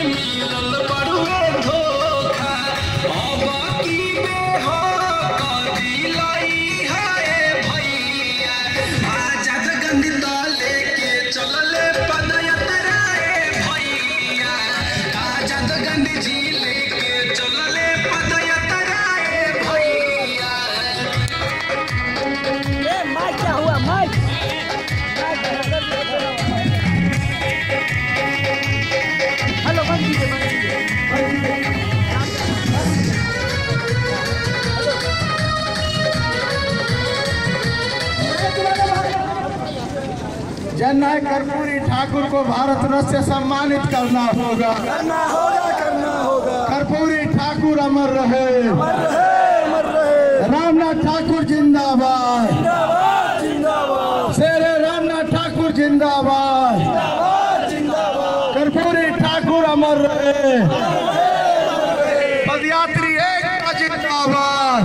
मिलल बड़ुए धोखा अब की हो कदिलाई है भैया आजाद गांधी तो लेके चलले पदयात्रा भैया आजाद गांधी जी लेके चलले पदयात्रा भैया। माइक क्या हुआ माइक? हेलो बंद कीजिए। जननायक कर्पूरी ठाकुर को भारत रत्न से सम्मानित करना होगा। कर्पूरी ठाकुर अमर रहे। रामनाथ ठाकुर जिंदाबाद। शेरे रामनाथ ठाकुर जिंदाबाद। कर्पूरी ठाकुर अमर रहे। पदयात्री एकता जिंदाबाद।